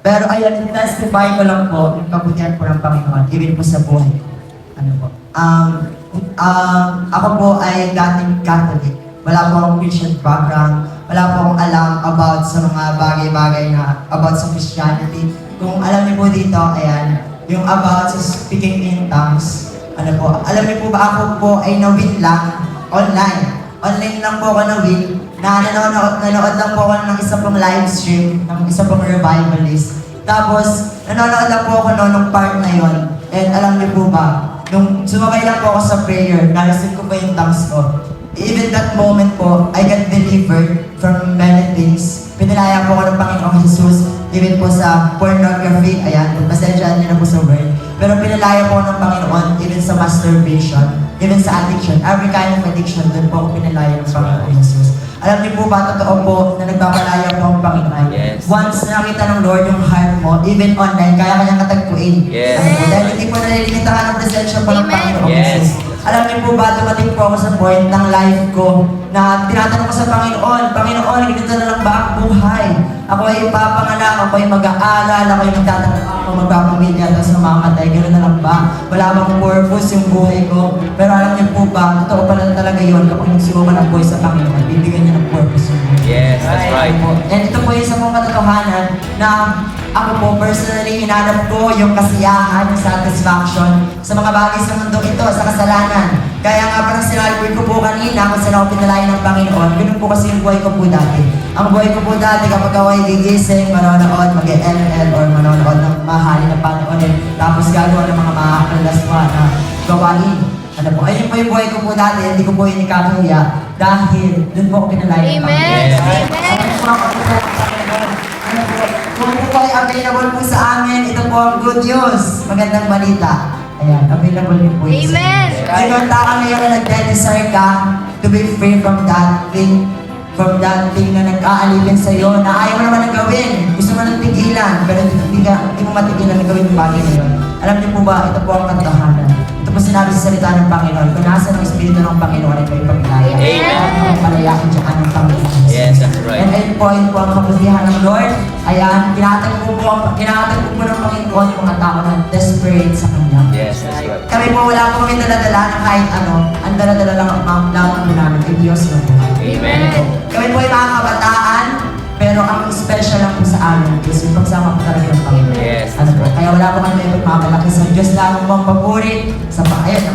Pero ayun, testify ko lang po, yung kabutihan po ng Panginoon, even po sa buhay ko. Ano po? Ako po ay dating Catholic. Wala po akong Christian background. Wala po akong alam about sa mga bagay-bagay na about sa Christianity. Kung alam niyo po dito, ayan, yung about sa speaking in tongues. Ano po, alam niyo po ba ako po ay na-win lang online. Online lang po ako na-win. Nanonood lang po ako ng isa pong live stream, ng isa pong revivalist. Tapos, nanonood lang po ako nung part na yon. And alam niyo po ba, nung sumabay lang po ako sa prayer, na-receive ko po yung tongues ko. Even that moment po, I got delivered from many things. Pinalaya po ako ng Panginoong Jesus, even po sa pornography, ayan, pasensyahan niyo na po sa word. Pero pinalaya po ng Panginoon, even sa masturbation, even sa addiction, every kind of addiction, doon po ako pinalaya ng Panginoong Jesus. Alam niyo po ba, totoo po, na nagpapalaya po ang Panginoon. Yes. Once nakita ng Lord yung heart mo, even online, kaya kanyang katagpuin. Yes. Dahil hindi po nalilimitahan ng presensya po ng Panginoong Yes. Jesus. Alam niyo po ba, dumating po ako sa point ng life ko na tinatanong ko sa Panginoon, Panginoon, ganito na lang ba ang buhay? Ako ay ipapanganak, ako ay mag-aaral, ako ay magtatanong, ako magpapamilya, tapos mamamatay, gano'n na lang ba? Wala bang purpose yung buhay ko? Pero alam niyo po ba, totoo pala talaga yun, kapag nagsigo ka ng buhay sa Panginoon, bibigyan niya ng purpose yung buhay. Yes, that's right. And ito po yung isa pong katotohanan na ako po personally hinanap ko yung kasiyahan, yung satisfaction sa mga bagay sa mundo ito, sa kasalanan. Kaya nga parang sinabi ko po kanina kung saan ako pinalayan ng Panginoon, ganun po kasi yung buhay ko po dati. Ang buhay ko po dati kapag ako ay gigising, manonood, mag-ML or manonood ng mahalin na panoonin, tapos gagawa ng mga makakalaswa na gawain. Ano po, ayun po yung buhay ko po dati, hindi ko po yung ikakahiya dahil dun po ako pinalayan ng Panginoon. Yes. Kung ito po ay available po sa amin, ito po ang good news. Magandang balita. Ayan, available din po yun. Amen. Kung taka ngayon na nagde-desire ka to be free from that thing na nag-aalipin sa'yo, na ayaw mo naman na gawin. Gusto mo nang tigilan, pero hindi mo matigilan na gawin yung bagay na yun. Alam niyo po ba, ito po ang katotohanan. Ito po sinabi sa salita ng Panginoon. Kung nasa ng Espiritu ng Panginoon ay kayo pagkaya. Amen. Ang palayakin siya ng Panginoon. Yes, that's right. And ayun po ang kabutihan ng Lord. Ayan, tinatagpo po ng Panginoon yung mga tao na desperate sa Kanya. Yes, that's right. Kami po wala po kami daladala ng kahit ano. Ang daladala lang ang po namin kay Diyos na buhay. Amen. Kami po ay mga kabataan, pero ang special lang po sa amin is yung pagsama po talaga ng Panginoon. Yes. Ano po, kaya wala po kami pagmamalaki sa Diyos lang ang papuri sa paayan.